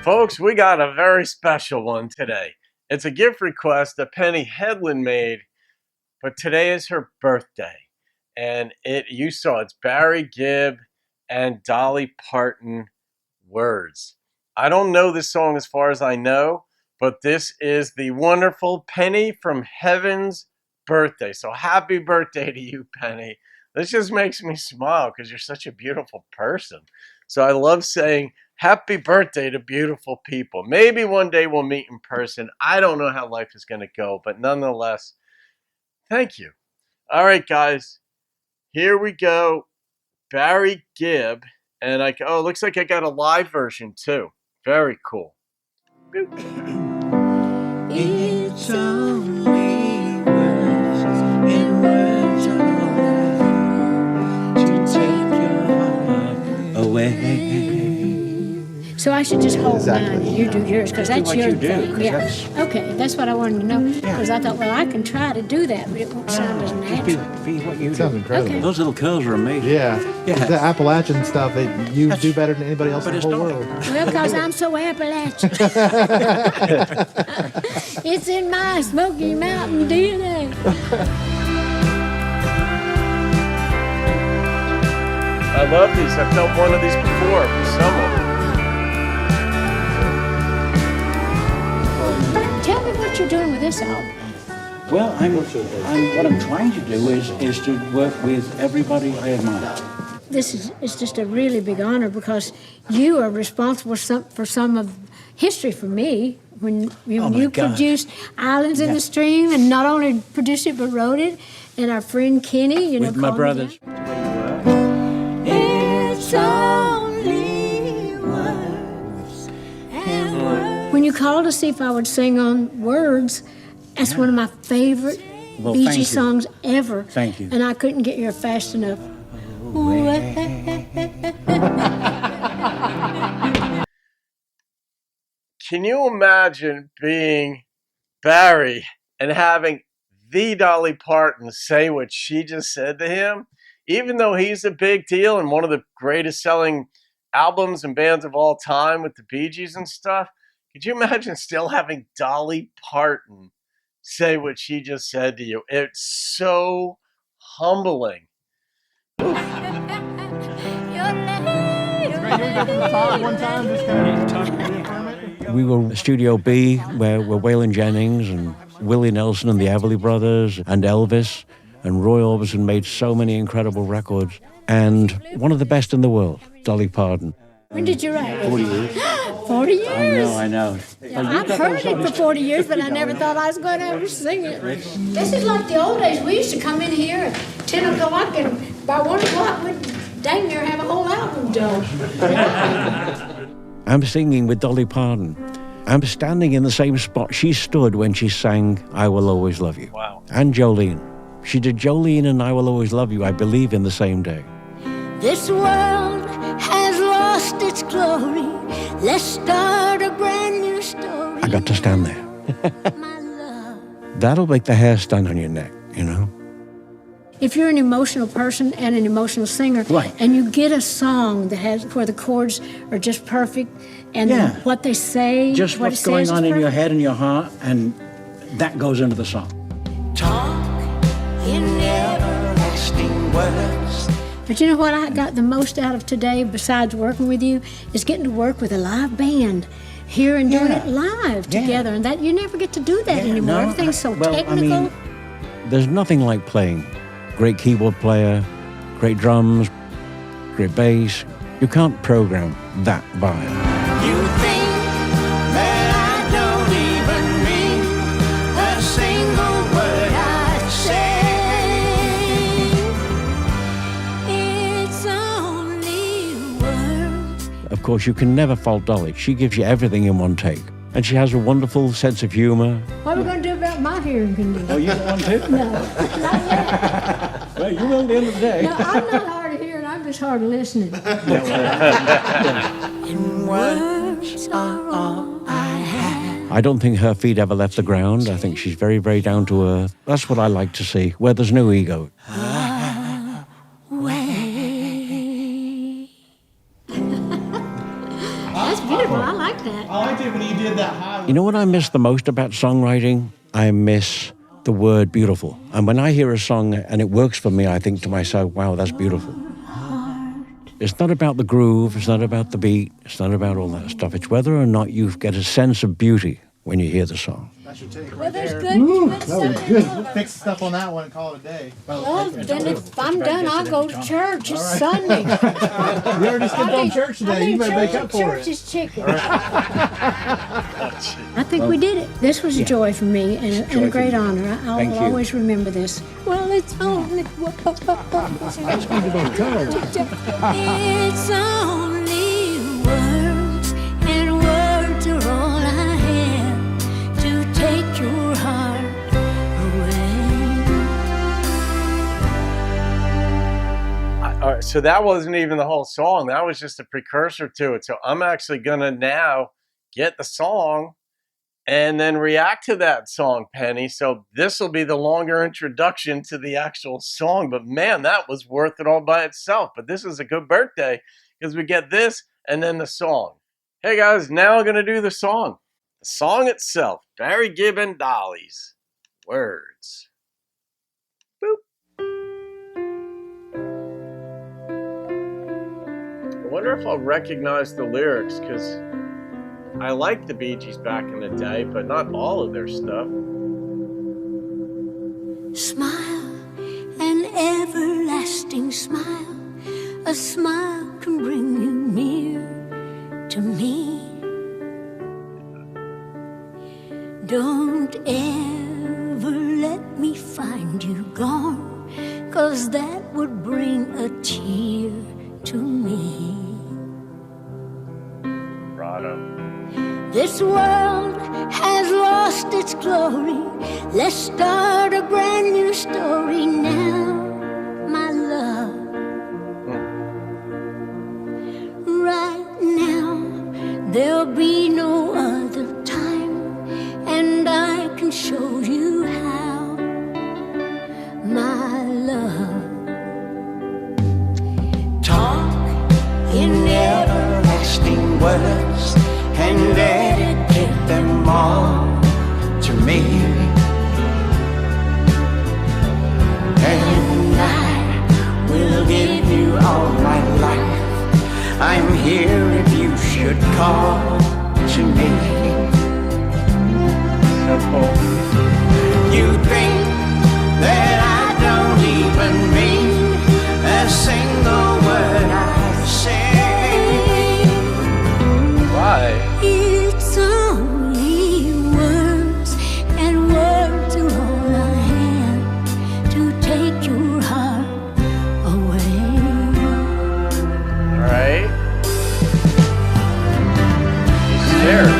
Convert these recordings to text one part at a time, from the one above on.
Folks, we got a very special one today. It's a gift request that Penny Hedlund made, but today is her birthday. And you saw it's Barry Gibb and Dolly Parton words. I don't know this song as far as I know, but this is the wonderful Penny from Heaven's birthday. So happy birthday to you, Penny. This just makes me smile because you're such a beautiful person. So I love saying happy birthday to beautiful people. Maybe one day we'll meet in person. I don't know how life is going to go, but nonetheless, thank you. All right, guys, here we go. Barry Gibb, and it looks like I got a live version too. Very cool. It's only words and words to take your heart away. So I should just hold mine and you do yours, because that's your thing. Yeah. Okay, that's what I wanted to know. Because I thought, well, I can try to do that, but it won't sound as natural. Be what you do. Sounds incredible. Okay. Those little curls are amazing. Yeah. The Appalachian stuff, you do better than anybody else in the whole world. Well, because I'm so Appalachian. It's in my Smoky Mountain DNA. I love these. I've felt one of these before for someone. Tell me what you're doing with this album. Well, what I'm trying to do is to work with everybody I admire. This is just a really big honor, because you are responsible for some of history for me. When you produced Islands in the Stream, and not only produced it but wrote it, and our friend Kenny, with my brothers. It's only words and words. When you called to see if I would sing on Words, that's one of my favorite Bee Gees songs ever. Thank you. And I couldn't get here fast enough. Can you imagine being Barry and having the Dolly Parton say what she just said to him? Even though he's a big deal and one of the greatest selling albums and bands of all time with the Bee Gees and stuff, could you imagine still having Dolly Parton say what she just said to you? It's so humbling. We were Studio B, where Waylon Jennings and Willie Nelson and the Everly Brothers and Elvis and Roy Orbison made so many incredible records. And one of the best in the world, Dolly Parton. When did you write? 40 years. 40 years? I know. Yeah, I've heard it for 40 years, but I never thought I was going to ever sing it. This is like the old days. We used to come in here at 10 o'clock, and by 1 o'clock, we'd dang near have a whole album done. I'm singing with Dolly Parton. I'm standing in the same spot she stood when she sang I Will Always Love You. Wow. And Jolene. She did Jolene and I Will Always Love You, I believe, in the same day. This world has lost its glory. Let's start a brand new story. I got to stand there. My love. That'll make the hair stand on your neck, you know? If you're an emotional person and an emotional singer, Right. and you get a song that has where the chords are just perfect, and what they say, Just what what's it going says on is in your perfect. head and your heart, and that goes into the song. Talk in everlasting words. But you know what I got the most out of today, besides working with you, is getting to work with a live band here and doing it live together, and that you never get to do that anymore. Everything's so technical. I mean, there's nothing like playing. Great keyboard player, great drums, great bass. You can't program that vibe. You think that I don't even mean a single word I say. It's only words. Of course, you can never fault Dolly. She gives you everything in one take. And she has a wonderful sense of humor. What are we going to do about my hearing condition? Oh, you got one too? No, not yet. Well, you will at the end of the day. No, I'm not hard of hearing, I'm just hard of listening. And words are all I have. I don't think her feet ever left the ground. I think she's very, very down to earth. That's what I like to see, where there's no ego. That's beautiful, I like like that. I liked it when you did that high. You know what I miss the most about songwriting? I miss the word beautiful. And when I hear a song and it works for me, I think to myself, wow, that's beautiful. It's not about the groove, it's not about the beat, it's not about all that stuff. It's whether or not you get a sense of beauty when you hear the song. That's your take Well, right there's there. good That was stuff. good. We'll fix stuff on that one and call it a day. Well, then if I'm done, I'll go to church. It's Sunday. We already skipped on church today. You better make up for Church it. is chicken. I think we did it. This was a joy for me and a great honor. Thank I'll you. always remember this. Well, it's only It's only words, and words are all I have to take your heart away. All right, so that wasn't even the whole song. That was just a precursor to it. So I'm actually going to now get the song and then react to that song, Penny. So this will be the longer introduction to the actual song. But man, that was worth it all by itself. But this is a good birthday because we get this and then the song. Hey guys, now I'm going to do the song. The song itself, Barry Gibb and Dolly's words. Boop. I wonder if I'll recognize the lyrics because I liked the Bee Gees back in the day, but not all of their stuff. Smile, an everlasting smile. A smile can bring you near to me. Don't ever let me find you gone, 'cause that would bring a tear to me. Rado. This world has lost its glory. Let's start a brand new story now, my love. Right now, there'll be no other time, and I can show you how, my love. Talk in everlasting words and dedicate them all to me. And I will give you all my life. I'm here if you should call to me. Simple. You think that I don't even mean a single word I say. Why? It's only words, and words are all I have to take your heart away. All right. He's there.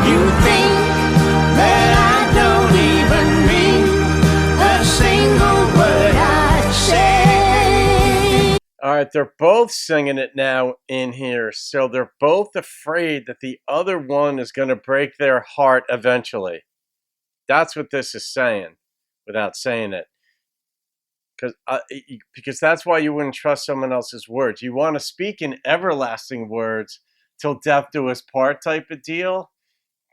You think that I don't even mean a single word I say. All right, they're both singing it now in here. So they're both afraid that the other one is going to break their heart eventually. That's what this is saying without saying it. Because that's why you wouldn't trust someone else's words. You want to speak in everlasting words till death do us part type of deal.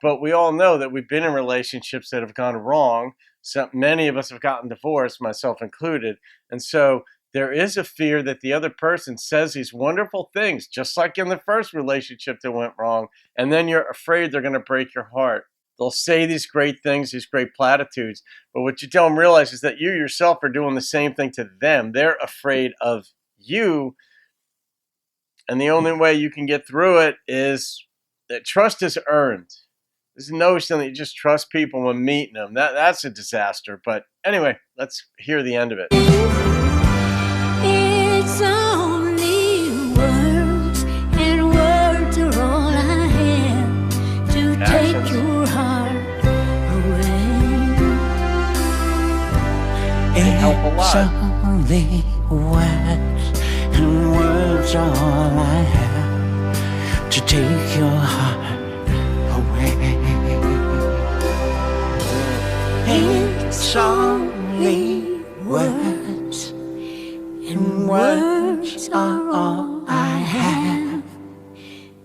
But we all know that we've been in relationships that have gone wrong. So many of us have gotten divorced, myself included. And so there is a fear that the other person says these wonderful things, just like in the first relationship that went wrong. And then you're afraid they're going to break your heart. They'll say these great things, these great platitudes. But what you don't realize is that you yourself are doing the same thing to them. They're afraid of you. And the only way you can get through it is that trust is earned. This notion that you just trust people when meeting them, that's a disaster. But anyway, let's hear the end of it. It's only words, and words are all I have to take Actions. your heart away. They help a lot. It's only words, and words are all I have to take your heart away. It's only words, and words are all I have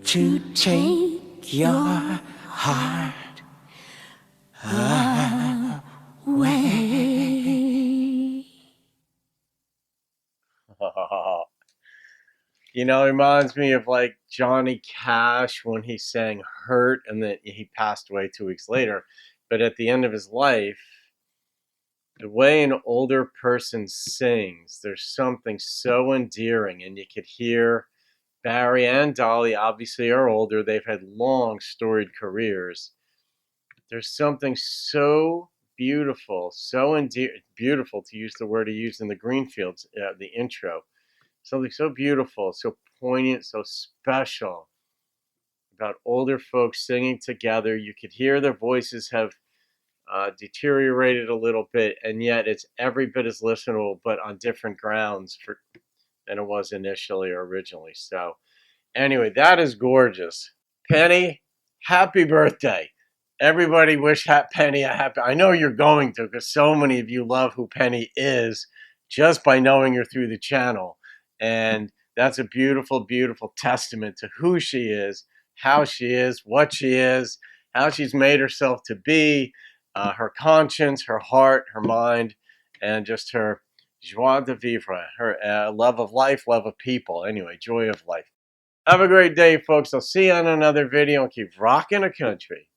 to take your heart away. You know, it reminds me of like Johnny Cash when he sang Hurt, and then he passed away 2 weeks later. But at the end of his life, the way an older person sings, there's something so endearing. And you could hear Barry and Dolly obviously are older. They've had long, storied careers. There's something so beautiful, so beautiful, to use the word he used in the Greenfields, the intro. Something so beautiful, so poignant, so special about older folks singing together. You could hear their voices have deteriorated a little bit, and yet it's every bit as listenable, but on different grounds than it was initially or originally. So anyway, that is gorgeous. Penny, happy birthday. Everybody wish Penny a happy. I know you're going to, because so many of you love who Penny is just by knowing her through the channel. And that's a beautiful, beautiful testament to who she is, how she is, what she is, how she's made herself to be, her conscience, her heart, her mind, and just her joie de vivre, her love of life, love of people. Anyway, joy of life. Have a great day, folks. I'll see you on another video, and keep rocking the country.